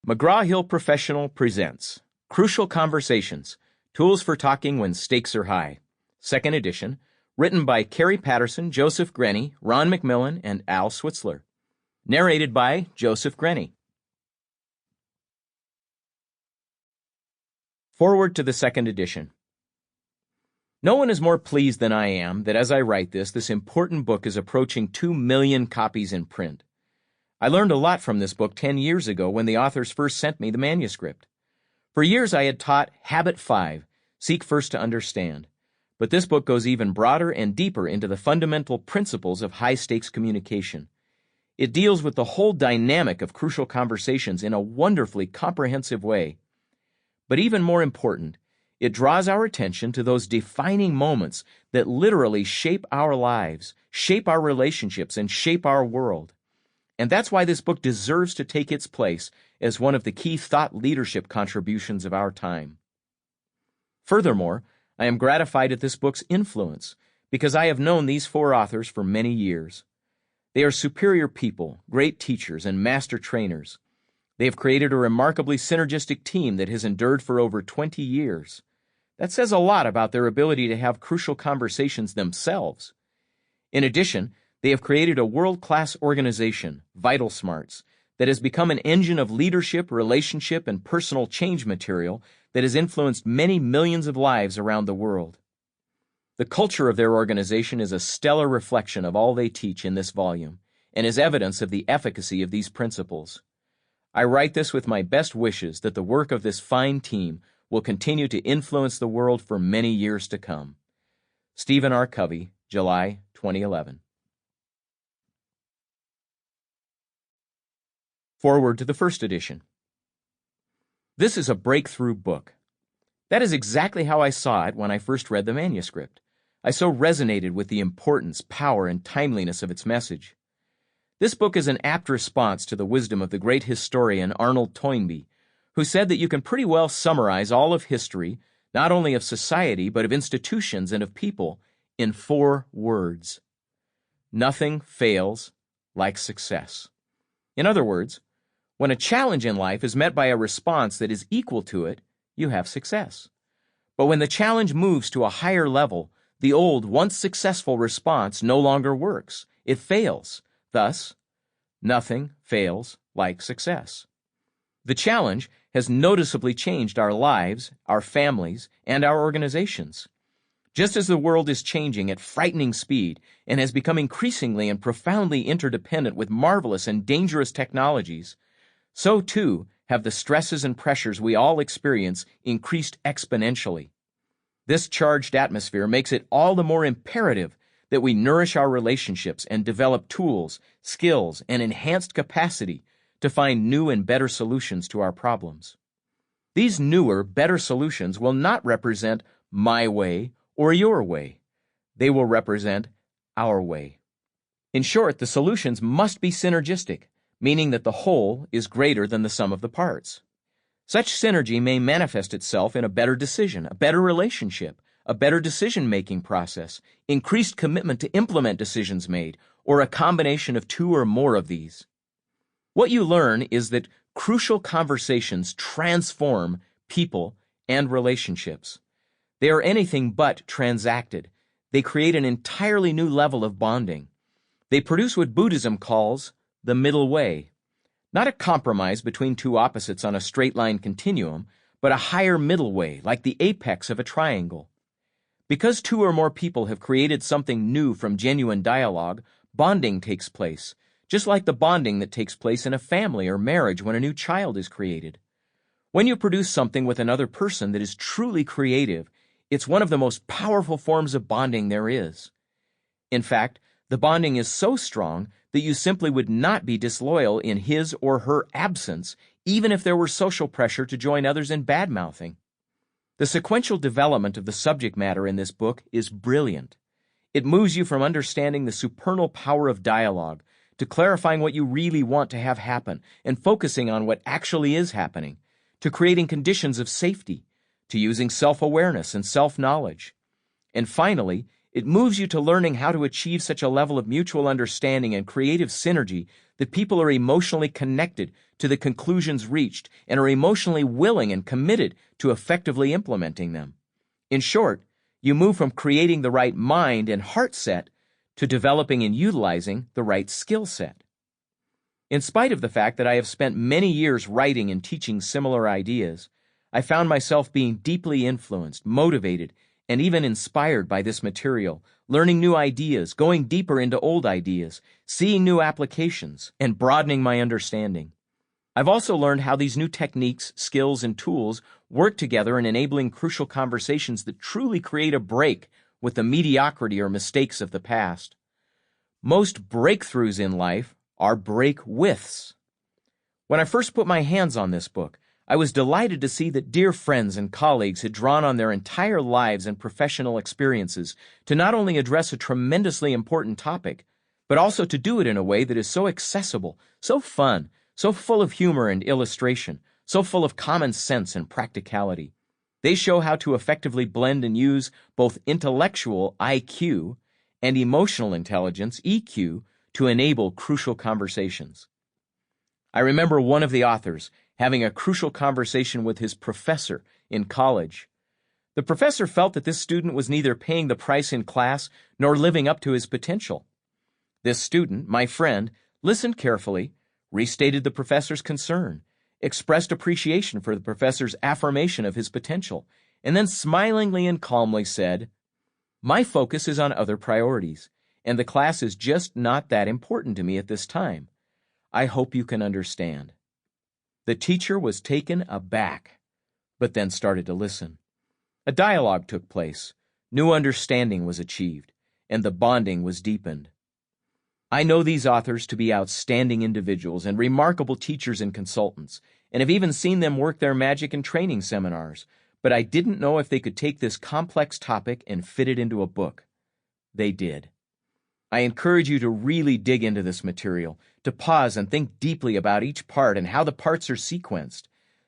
McGraw-Hill Professional presents Crucial Conversations, Tools for Talking When Stakes Are High, 2nd edition, written by Carrie Patterson, Joseph Grenny, Ron McMillan, and Al Switzler. Narrated by Joseph Grenny. Foreword to the 2nd edition. No one is more pleased than I am that as I write this important book is approaching 2 million copies in print. I learned a lot from this book 10 years ago when the authors first sent me the manuscript. For years I had taught Habit 5, Seek First to Understand, but this book goes even broader and deeper into the fundamental principles of high-stakes communication. It deals with the whole dynamic of crucial conversations in a wonderfully comprehensive way. But even more important, it draws our attention to those defining moments that literally shape our lives, shape our relationships, and shape our world. And that's why this book deserves to take its place as one of the key thought leadership contributions of our time. Furthermore, I am gratified at this book's influence because I have known these 4 authors for many years. They are superior people, great teachers, and master trainers. They have created a remarkably synergistic team that has endured for over 20 years. That says a lot about their ability to have crucial conversations themselves. In addition, they have created a world-class organization, Vital Smarts, that has become an engine of leadership, relationship, and personal change material that has influenced many millions of lives around the world. The culture of their organization is a stellar reflection of all they teach in this volume, and is evidence of the efficacy of these principles. I write this with my best wishes that the work of this fine team will continue to influence the world for many years to come. Stephen R. Covey, July 2011. Foreword to the 1st edition. This is a breakthrough book. That is exactly how I saw it when I first read the manuscript. I so resonated with the importance, power, and timeliness of its message. This book is an apt response to the wisdom of the great historian Arnold Toynbee, who said that you can pretty well summarize all of history, not only of society, but of institutions and of people, in 4 words. Nothing fails like success. In other words, when a challenge in life is met by a response that is equal to it, you have success. But when the challenge moves to a higher level, the old, once successful response no longer works. It fails. Thus, nothing fails like success. The challenge has noticeably changed our lives, our families, and our organizations. Just as the world is changing at frightening speed and has become increasingly and profoundly interdependent with marvelous and dangerous technologies, so too have the stresses and pressures we all experience increased exponentially. This charged atmosphere makes it all the more imperative that we nourish our relationships and develop tools, skills, and enhanced capacity to find new and better solutions to our problems. These newer, better solutions will not represent my way or your way. They will represent our way. In short, the solutions must be synergistic, meaning that the whole is greater than the sum of the parts. Such synergy may manifest itself in a better decision, a better relationship, a better decision-making process, increased commitment to implement decisions made, or a combination of 2 or more of these. What you learn is that crucial conversations transform people and relationships. They are anything but transacted. They create an entirely new level of bonding. They produce what Buddhism calls the middle way. Not a compromise between 2 opposites on a straight-line continuum, but a higher middle way, like the apex of a triangle. Because 2 or more people have created something new from genuine dialogue, bonding takes place, just like the bonding that takes place in a family or marriage when a new child is created. When you produce something with another person that is truly creative, it's one of the most powerful forms of bonding there is. In fact, the bonding is so strong that you simply would not be disloyal in his or her absence, even if there were social pressure to join others in bad-mouthing. The sequential development of the subject matter in this book is brilliant. It moves you from understanding the supernal power of dialogue to clarifying what you really want to have happen and focusing on what actually is happening, to creating conditions of safety, to using self-awareness and self-knowledge. And finally, it moves you to learning how to achieve such a level of mutual understanding and creative synergy that people are emotionally connected to the conclusions reached and are emotionally willing and committed to effectively implementing them. In short, you move from creating the right mind and heart set to developing and utilizing the right skill set. In spite of the fact that I have spent many years writing and teaching similar ideas, I found myself being deeply influenced, motivated, and even inspired by this material, learning new ideas, going deeper into old ideas, seeing new applications, and broadening my understanding. I've also learned how these new techniques, skills, and tools work together in enabling crucial conversations that truly create a break with the mediocrity or mistakes of the past. Most breakthroughs in life are break-withs. When I first put my hands on this book, I was delighted to see that dear friends and colleagues had drawn on their entire lives and professional experiences to not only address a tremendously important topic, but also to do it in a way that is so accessible, so fun, so full of humor and illustration, so full of common sense and practicality. They show how to effectively blend and use both intellectual IQ and emotional intelligence EQ to enable crucial conversations. I remember one of the authors having a crucial conversation with his professor in college. The professor felt that this student was neither paying the price in class nor living up to his potential. This student, my friend, listened carefully, restated the professor's concern, expressed appreciation for the professor's affirmation of his potential, and then smilingly and calmly said, "My focus is on other priorities, and the class is just not that important to me at this time. I hope you can understand." The teacher was taken aback, but then started to listen. A dialogue took place, new understanding was achieved, and the bonding was deepened. I know these authors to be outstanding individuals and remarkable teachers and consultants, and have even seen them work their magic in training seminars, but I didn't know if they could take this complex topic and fit it into a book. They did. I encourage you to really dig into this material, to pause and think deeply about each part and how the parts are sequenced.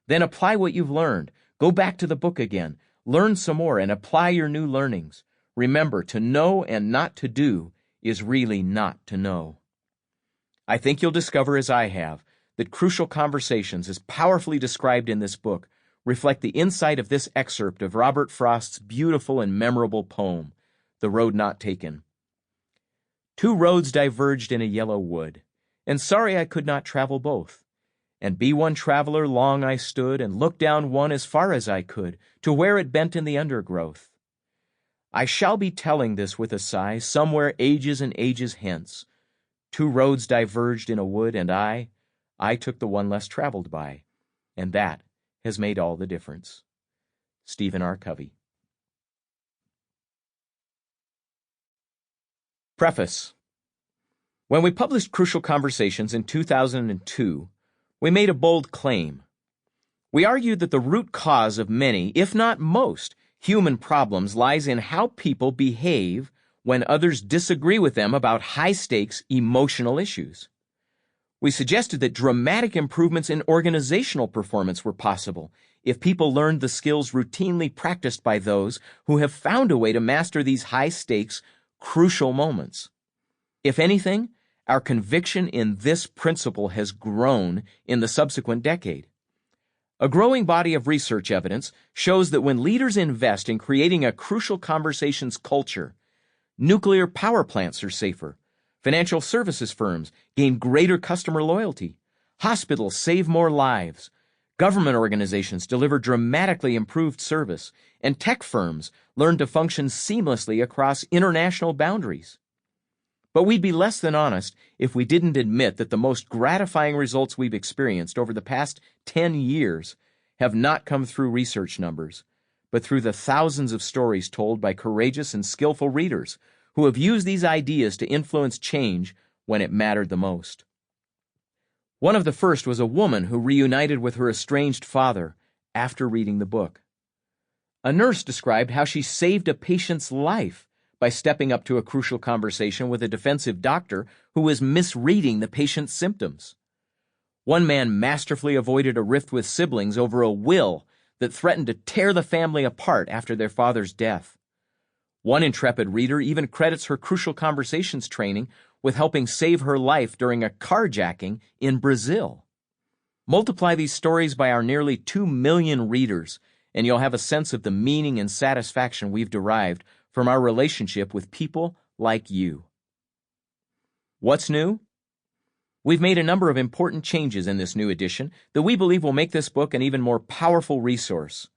Then apply what you've learned. Go back to the book again, learn some more, and apply your new learnings. Remember, to know and not to do is really not to know. I think you'll discover, as I have, that crucial conversations, as powerfully described in this book, reflect the insight of this excerpt of Robert Frost's beautiful and memorable poem, The Road Not Taken. "Two roads diverged in a yellow wood, and sorry I could not travel both. And be one traveler long I stood, and looked down one as far as I could, to where it bent in the undergrowth. I shall be telling this with a sigh, somewhere ages and ages hence. Two roads diverged in a wood, and I took the one less traveled by, and that has made all the difference." Stephen R. Covey. Preface. When we published Crucial Conversations in 2002, we made a bold claim. We argued that the root cause of many, if not most, human problems lies in how people behave when others disagree with them about high-stakes emotional issues. We suggested that dramatic improvements in organizational performance were possible if people learned the skills routinely practiced by those who have found a way to master these high-stakes, crucial moments. If anything, our conviction in this principle has grown in the subsequent decade. A growing body of research evidence shows that when leaders invest in creating a crucial conversations culture, nuclear power plants are safer, financial services firms gain greater customer loyalty, hospitals save more lives, government organizations deliver dramatically improved service, and tech firms learn to function seamlessly across international boundaries. But we'd be less than honest if we didn't admit that the most gratifying results we've experienced over the past 10 years have not come through research numbers, but through the thousands of stories told by courageous and skillful readers who have used these ideas to influence change when it mattered the most. One of the first was a woman who reunited with her estranged father after reading the book. A nurse described how she saved a patient's life by stepping up to a crucial conversation with a defensive doctor who was misreading the patient's symptoms. One man masterfully avoided a rift with siblings over a will that threatened to tear the family apart after their father's death. One intrepid reader even credits her crucial conversations training with helping save her life during a carjacking in Brazil. Multiply these stories by our nearly 2 million readers, and you'll have a sense of the meaning and satisfaction we've derived from our relationship with people like you. What's new? We've made a number of important changes in this new edition that we believe will make this book an even more powerful resource.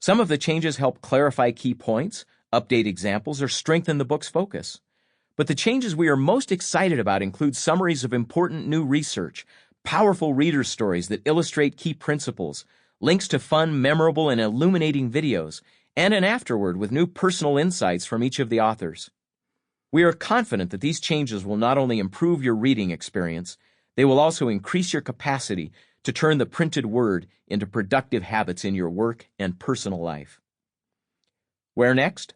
Some of the changes help clarify key points, update examples, or strengthen the book's focus. But the changes we are most excited about include summaries of important new research, powerful reader stories that illustrate key principles, links to fun, memorable, and illuminating videos, and an afterword with new personal insights from each of the authors. We are confident that these changes will not only improve your reading experience, they will also increase your capacity to turn the printed word into productive habits in your work and personal life. Where next?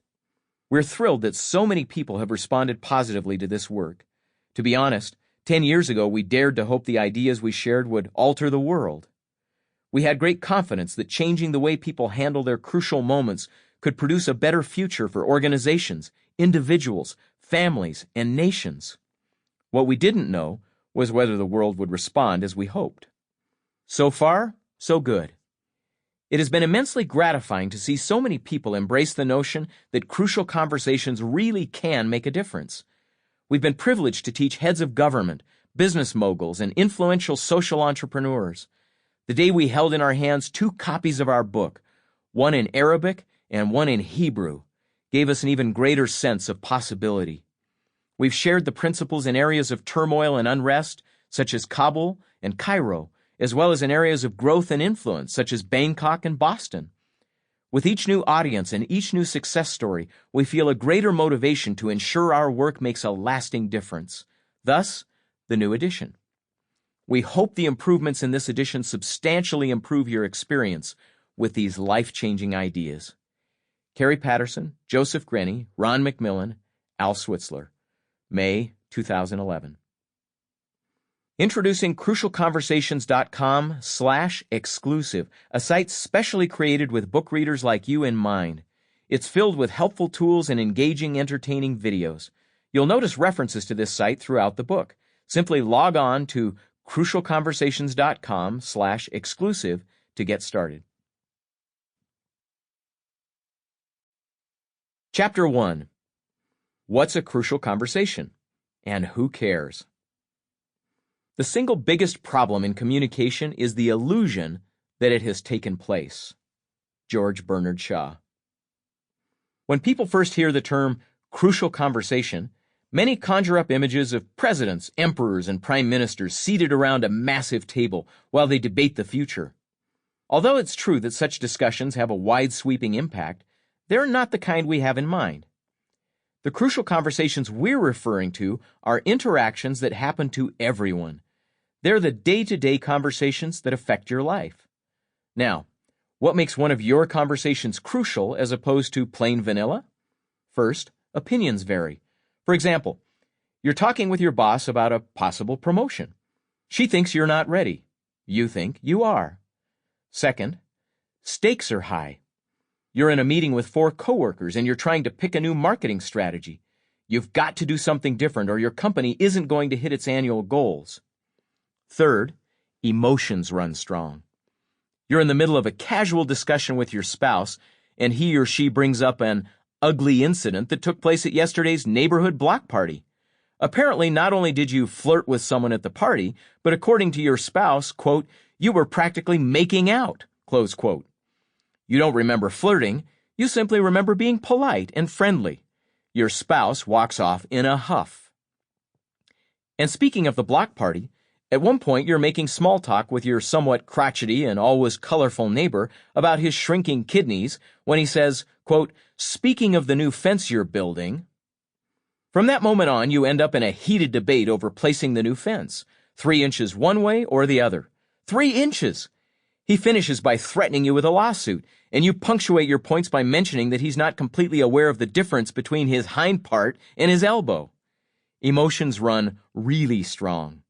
We're thrilled that so many people have responded positively to this work. To be honest, 10 years ago we dared to hope the ideas we shared would alter the world. We had great confidence that changing the way people handle their crucial moments could produce a better future for organizations, individuals, families, and nations. What we didn't know was whether the world would respond as we hoped. So far, so good. It has been immensely gratifying to see so many people embrace the notion that crucial conversations really can make a difference. We've been privileged to teach heads of government, business moguls, and influential social entrepreneurs. The day we held in our hands 2 copies of our book, one in Arabic and one in Hebrew, gave us an even greater sense of possibility. We've shared the principles in areas of turmoil and unrest, such as Kabul and Cairo, as well as in areas of growth and influence, such as Bangkok and Boston. With each new audience and each new success story, we feel a greater motivation to ensure our work makes a lasting difference. Thus, the new edition. We hope the improvements in this edition substantially improve your experience with these life-changing ideas. Carrie Patterson, Joseph Grenny, Ron McMillan, Al Switzler. May 2011. Introducing crucialconversations.com/exclusive, a site specially created with book readers like you in mind. It's filled with helpful tools and engaging, entertaining videos. You'll notice references to this site throughout the book. Simply log on to crucialconversations.com/exclusive to get started. Chapter 1. What's a crucial conversation? And who cares? The single biggest problem in communication is the illusion that it has taken place. George Bernard Shaw. When people first hear the term crucial conversation, many conjure up images of presidents, emperors, and prime ministers seated around a massive table while they debate the future. Although it's true that such discussions have a wide-sweeping impact, they're not the kind we have in mind. The crucial conversations we're referring to are interactions that happen to everyone. They're the day-to-day conversations that affect your life. Now, what makes one of your conversations crucial as opposed to plain vanilla? First, opinions vary. For example, you're talking with your boss about a possible promotion. She thinks you're not ready. You think you are. Second, stakes are high. You're in a meeting with 4 coworkers and you're trying to pick a new marketing strategy. You've got to do something different or your company isn't going to hit its annual goals. Third, emotions run strong. You're in the middle of a casual discussion with your spouse, and he or she brings up an ugly incident that took place at yesterday's neighborhood block party. Apparently, not only did you flirt with someone at the party, but according to your spouse, quote, you were practically making out, close quote. You don't remember flirting, you simply remember being polite and friendly. Your spouse walks off in a huff. And speaking of the block party, at one point, you're making small talk with your somewhat crotchety and always colorful neighbor about his shrinking kidneys when he says, quote, speaking of the new fence you're building. From that moment on, you end up in a heated debate over placing the new fence, 3 inches one way or the other. 3 inches! He finishes by threatening you with a lawsuit, and you punctuate your points by mentioning that he's not completely aware of the difference between his hind part and his elbow. Emotions run really strong.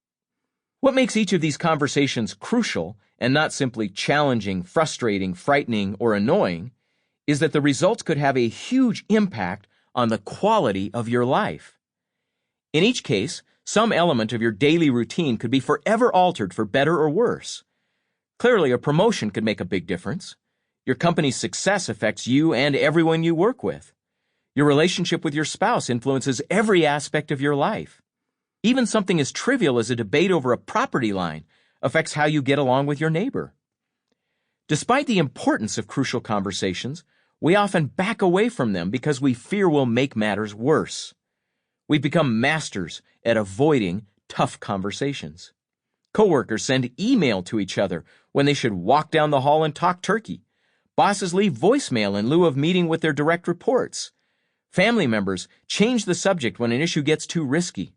What makes each of these conversations crucial and not simply challenging, frustrating, frightening, or annoying is that the results could have a huge impact on the quality of your life. In each case, Some element of your daily routine could be forever altered for better or worse. Clearly, a promotion could make a big difference. Your company's success affects you and everyone you work with. Your relationship with your spouse influences every aspect of your life. Even something as trivial as a debate over a property line affects how you get along with your neighbor. Despite the importance of crucial conversations, we often back away from them because we fear we'll make matters worse. We've become masters at avoiding tough conversations. Coworkers send email to each other when they should walk down the hall and talk turkey. Bosses leave voicemail in lieu of meeting with their direct reports. Family members change the subject when an issue gets too risky.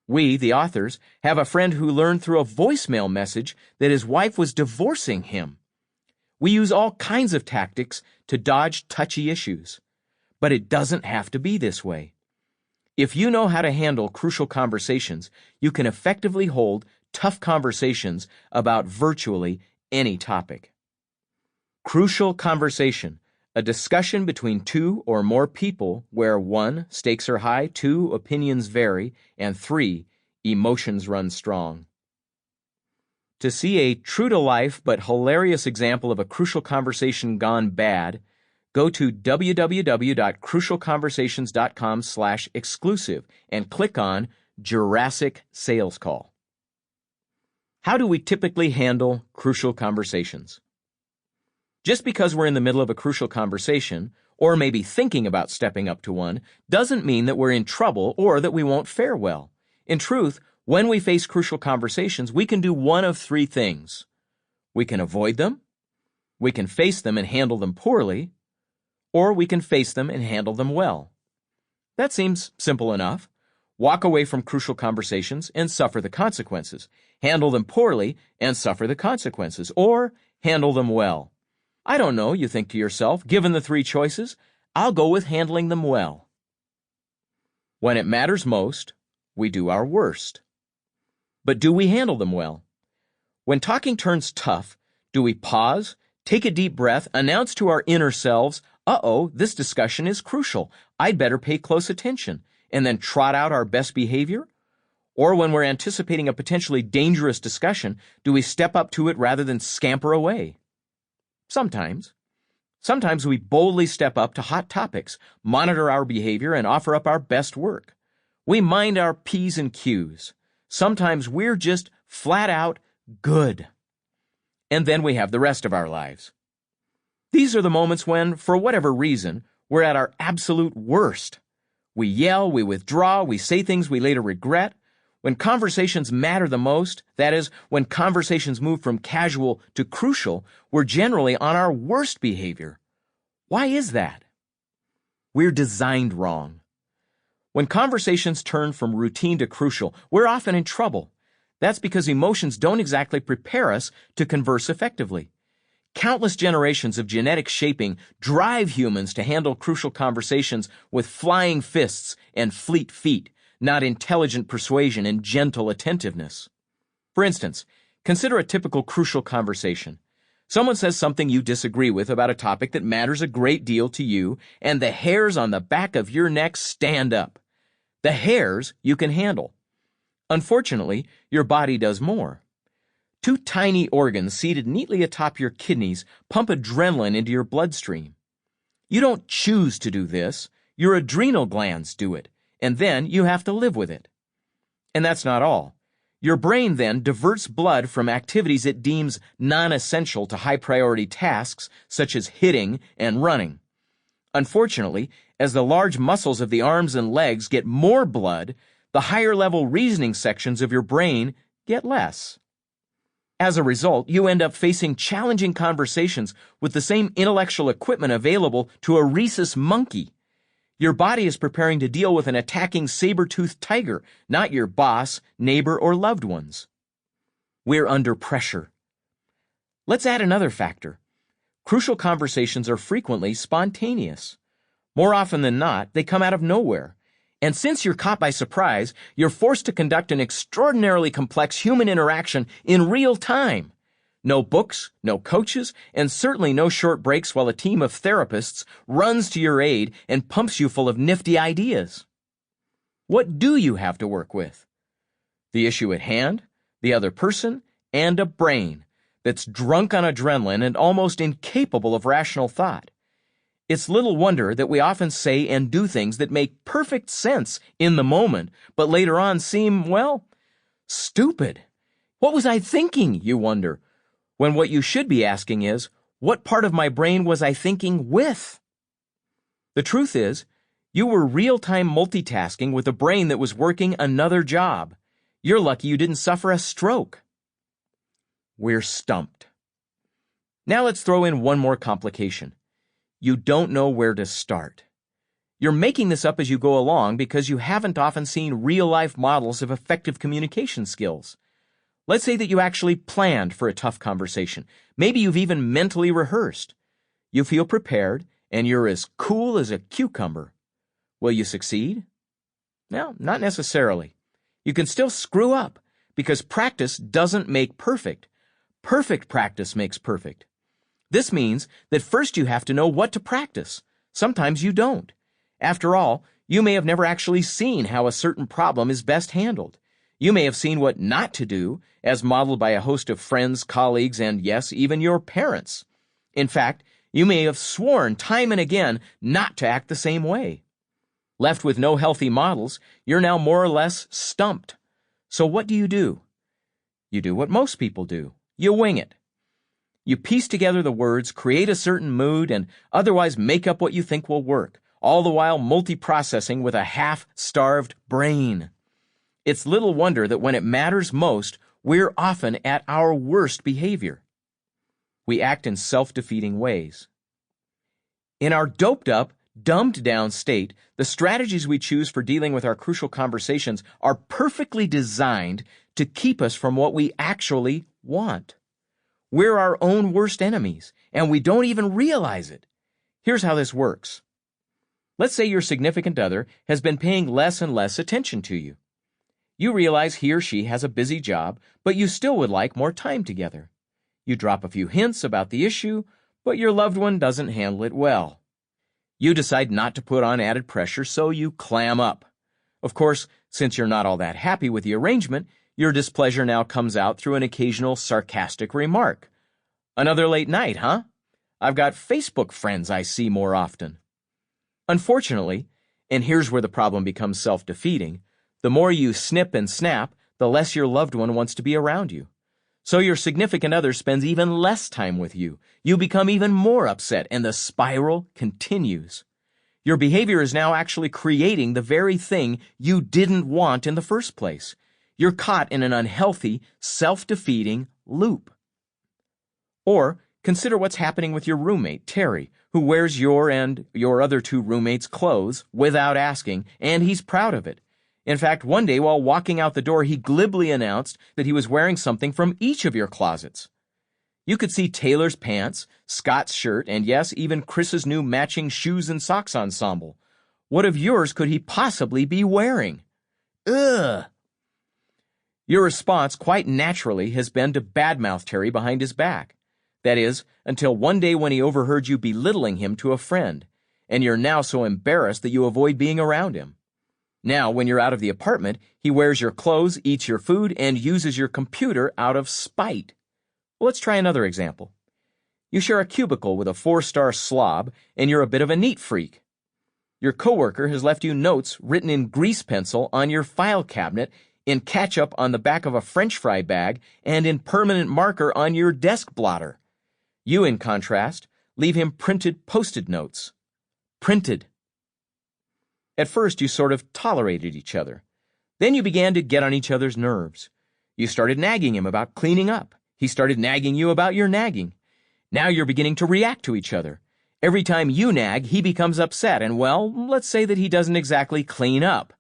We, the authors, have a friend who learned through a voicemail message that his wife was divorcing him. We use all kinds of tactics to dodge touchy issues. But it doesn't have to be this way. If you know how to handle crucial conversations, you can effectively hold tough conversations about virtually any topic. Crucial conversation, a discussion between two or more people where 1. Stakes are high, 2. Opinions vary, and 3. Emotions run strong. To see a true-to-life but hilarious example of a crucial conversation gone bad, go to www.crucialconversations.com/exclusive and click on Jurassic Sales Call. How do we typically handle crucial conversations? Just because we're in the middle of a crucial conversation, or maybe thinking about stepping up to one, doesn't mean that we're in trouble or that we won't fare well. In truth, when we face crucial conversations, we can do one of 3 things. We can avoid them, we can face them and handle them poorly, or we can face them and handle them well. That seems simple enough. Walk away from crucial conversations and suffer the consequences. Handle them poorly and suffer the consequences, or handle them well. I don't know, you think to yourself, given the 3 choices, I'll go with handling them well. When it matters most, we do our worst. But do we handle them well? When talking turns tough, do we pause, take a deep breath, announce to our inner selves, uh-oh, this discussion is crucial, I'd better pay close attention, and then trot out our best behavior? Or when we're anticipating a potentially dangerous discussion, do we step up to it rather than scamper away? Sometimes. Sometimes we boldly step up to hot topics, monitor our behavior, and offer up our best work. We mind our P's and Q's. Sometimes we're just flat out good. And then we have the rest of our lives. These are the moments when, for whatever reason, we're at our absolute worst. We yell, we withdraw, we say things we later regret. When conversations matter the most, that is, when conversations move from casual to crucial, we're generally on our worst behavior. Why is that? We're designed wrong. When conversations turn from routine to crucial, we're often in trouble. That's because emotions don't exactly prepare us to converse effectively. Countless generations of genetic shaping drive humans to handle crucial conversations with flying fists and fleet feet, not intelligent persuasion and gentle attentiveness. For instance, consider a typical crucial conversation. Someone says something you disagree with about a topic that matters a great deal to you, and the hairs on the back of your neck stand up. The hairs you can handle. Unfortunately, your body does more. 2 tiny organs seated neatly atop your kidneys pump adrenaline into your bloodstream. You don't choose to do this. Your adrenal glands do it, and then you have to live with it. And that's not all. Your brain then diverts blood from activities it deems non-essential to high-priority tasks, such as hitting and running. Unfortunately, as the large muscles of the arms and legs get more blood, the higher-level reasoning sections of your brain get less. As a result, you end up facing challenging conversations with the same intellectual equipment available to a rhesus monkey. Your body is preparing to deal with an attacking saber-toothed tiger, not your boss, neighbor, or loved ones. We're under pressure. Let's add another factor. Crucial conversations are frequently spontaneous. More often than not, they come out of nowhere. And since you're caught by surprise, you're forced to conduct an extraordinarily complex human interaction in real time. No books, no coaches, and certainly no short breaks while a team of therapists runs to your aid and pumps you full of nifty ideas. What do you have to work with? the issue at hand, the other person, and a brain that's drunk on adrenaline and almost incapable of rational thought. It's little wonder that we often say and do things that make perfect sense in the moment, but later on seem, well, stupid. What was I thinking, you wonder, when what you should be asking is, what part of my brain was I thinking with? The truth is, you were real-time multitasking with a brain that was working another job. You're lucky you didn't suffer a stroke. We're stumped. Now let's throw in one more complication. You don't know where to start. You're making this up as you go along because you haven't often seen real-life models of effective communication skills. Let's say that you actually planned for a tough conversation. Maybe you've even mentally rehearsed. You feel prepared, and you're as cool as a cucumber. Will you succeed? No, not necessarily. You can still screw up, because practice doesn't make perfect. Perfect practice makes perfect. This means that first you have to know what to practice. Sometimes you don't. After all, you may have never actually seen how a certain problem is best handled. You may have seen what not to do, as modeled by a host of friends, colleagues, and yes, even your parents. In fact, you may have sworn time and again not to act the same way. Left with no healthy models, you're now more or less stumped. So what do? You do what most people do. You wing it. You piece together the words, create a certain mood, and otherwise make up what you think will work, all the while multiprocessing with a half-starved brain. It's little wonder that when it matters most, we're often at our worst behavior. We act in self-defeating ways. In our doped-up, dumbed-down state, the strategies we choose for dealing with our crucial conversations are perfectly designed to keep us from what we actually want. We're our own worst enemies, and we don't even realize it. Here's how this works. Let's say your significant other has been paying less and less attention to you. You realize he or she has a busy job, but you still would like more time together. You drop a few hints about the issue, but your loved one doesn't handle it well. You decide not to put on added pressure, so you clam up. Of course, since you're not all that happy with the arrangement, your displeasure now comes out through an occasional sarcastic remark. Another late night, huh? I've got Facebook friends I see more often. Unfortunately, and here's where the problem becomes self-defeating, the more you snip and snap, the less your loved one wants to be around you. So your significant other spends even less time with you. You become even more upset, and the spiral continues. Your behavior is now actually creating the very thing you didn't want in the first place. You're caught in an unhealthy, self-defeating loop. Or consider what's happening with your roommate, Terry, who wears your and your other two roommates' clothes without asking, and he's proud of it. In fact, one day while walking out the door, he glibly announced that he was wearing something from each of your closets. You could see Taylor's pants, Scott's shirt, and yes, even Chris's new matching shoes and socks ensemble. What of yours could he possibly be wearing? Ugh! Your response, quite naturally, has been to badmouth Terry behind his back. That is, until one day when he overheard you belittling him to a friend, and you're now so embarrassed that you avoid being around him. Now, when you're out of the apartment, he wears your clothes, eats your food, and uses your computer out of spite. Well, let's try another example. You share a cubicle with a 4-star slob, and you're a bit of a neat freak. Your coworker has left you notes written in grease pencil on your file cabinet, in ketchup on the back of a French fry bag, and in permanent marker on your desk blotter. You, in contrast, leave him printed Post-it notes. Printed. At first, you sort of tolerated each other. Then you began to get on each other's nerves. You started nagging him about cleaning up. He started nagging you about your nagging. Now you're beginning to react to each other. Every time you nag, he becomes upset, and well, let's say that he doesn't exactly clean up.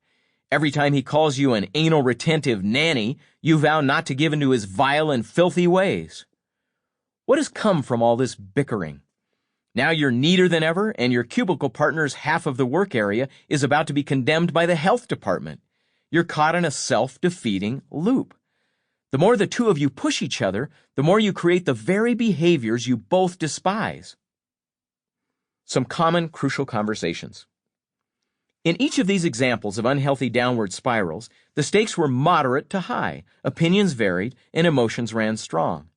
Every time he calls you an anal retentive nanny, you vow not to give in to his vile and filthy ways. What has come from all this bickering? Now you're neater than ever, and your cubicle partner's half of the work area is about to be condemned by the health department. You're caught in a self-defeating loop. The more the two of you push each other, the more you create the very behaviors you both despise. Some common crucial conversations. In each of these examples of unhealthy downward spirals, the stakes were moderate to high, opinions varied, and emotions ran strong.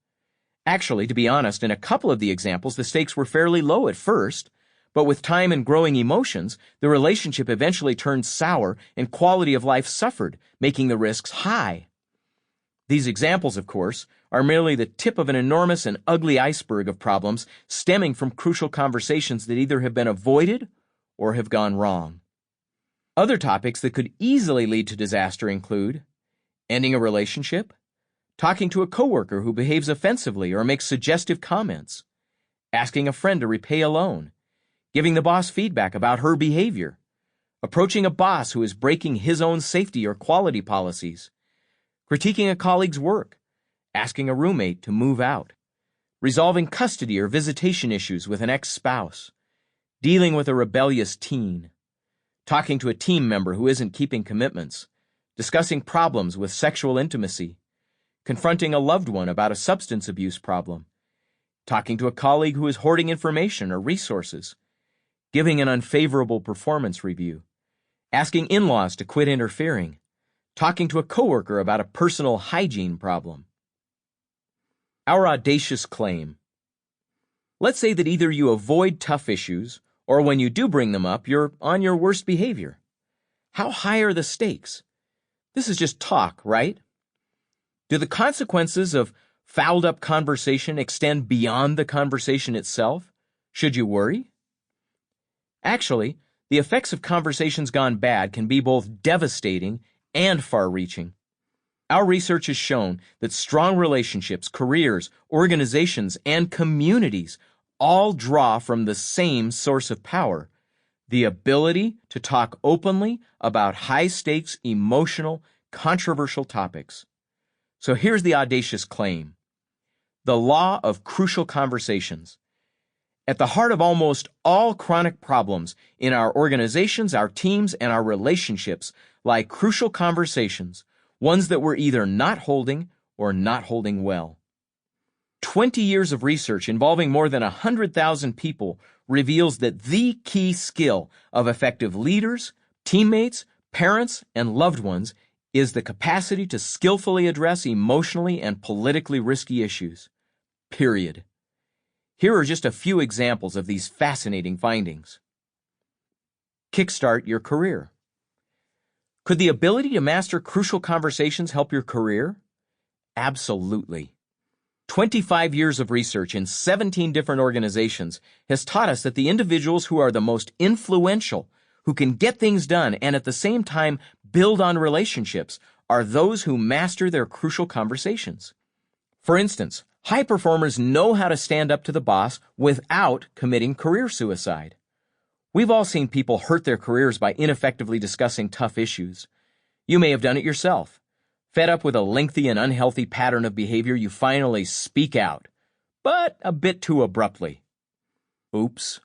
Actually, to be honest, in a couple of the examples, the stakes were fairly low at first, but with time and growing emotions, the relationship eventually turned sour and quality of life suffered, making the risks high. These examples, of course, are merely the tip of an enormous and ugly iceberg of problems stemming from crucial conversations that either have been avoided or have gone wrong. Other topics that could easily lead to disaster include ending a relationship, talking to a coworker who behaves offensively or makes suggestive comments, asking a friend to repay a loan, giving the boss feedback about her behavior, approaching a boss who is breaking his own safety or quality policies, critiquing a colleague's work, asking a roommate to move out, resolving custody or visitation issues with an ex-spouse, dealing with a rebellious teen, talking to a team member who isn't keeping commitments, discussing problems with sexual intimacy, confronting a loved one about a substance abuse problem, talking to a colleague who is hoarding information or resources, giving an unfavorable performance review, asking in-laws to quit interfering, talking to a coworker about a personal hygiene problem. Our audacious claim. Let's say that either you avoid tough issues, or when you do bring them up, you're on your worst behavior. How high are the stakes? This is just talk, right? Do the consequences of fouled-up conversation extend beyond the conversation itself? Should you worry? Actually, the effects of conversations gone bad can be both devastating and far-reaching. Our research has shown that strong relationships, careers, organizations, and communities all draw from the same source of power, the ability to talk openly about high-stakes, emotional, controversial topics. So here's the audacious claim. The law of crucial conversations. At the heart of almost all chronic problems in our organizations, our teams, and our relationships lie crucial conversations, ones that we're either not holding or not holding well. 20 years of research involving more than 100,000 people reveals that the key skill of effective leaders, teammates, parents, and loved ones is the capacity to skillfully address emotionally and politically risky issues. Period. Here are just a few examples of these fascinating findings. Kickstart your career. Could the ability to master crucial conversations help your career? Absolutely. 25 years of research in 17 different organizations has taught us that the individuals who are the most influential, who can get things done and at the same time build on relationships, are those who master their crucial conversations. For instance, high performers know how to stand up to the boss without committing career suicide. We've all seen people hurt their careers by ineffectively discussing tough issues. You may have done it yourself. Fed up with a lengthy and unhealthy pattern of behavior, you finally speak out, but a bit too abruptly. Oops.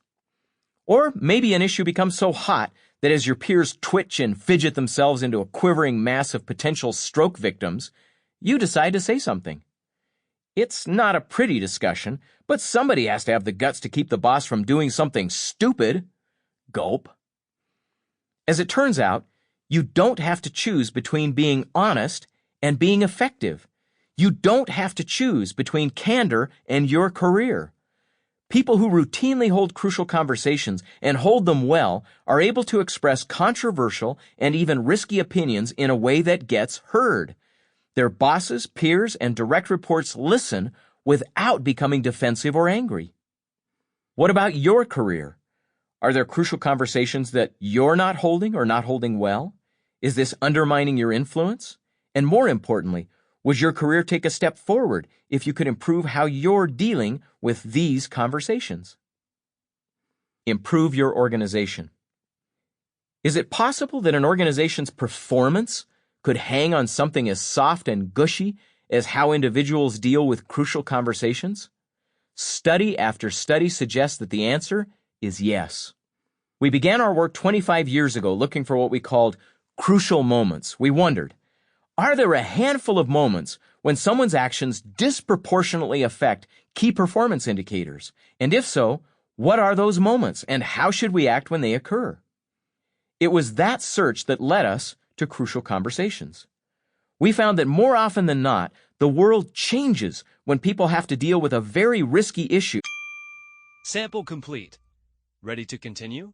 Or maybe an issue becomes so hot that as your peers twitch and fidget themselves into a quivering mass of potential stroke victims, you decide to say something. It's not a pretty discussion, but somebody has to have the guts to keep the boss from doing something stupid. Gulp. As it turns out, you don't have to choose between being honest and being effective. You don't have to choose between candor and your career. People who routinely hold crucial conversations and hold them well are able to express controversial and even risky opinions in a way that gets heard. Their bosses, peers, and direct reports listen without becoming defensive or angry. What about your career? Are there crucial conversations that you're not holding or not holding well? Is this undermining your influence? And more importantly, would your career take a step forward if you could improve how you're dealing with these conversations? Improve your organization. Is it possible that an organization's performance could hang on something as soft and gushy as how individuals deal with crucial conversations? Study after study suggests that the answer is yes. We began our work 25 years ago looking for what we called crucial moments. We wondered, are there a handful of moments when someone's actions disproportionately affect key performance indicators? And if so, what are those moments and how should we act when they occur? It was that search that led us to Crucial Conversations. We found that more often than not, the world changes when people have to deal with a very risky issue. Sample complete. Ready to continue?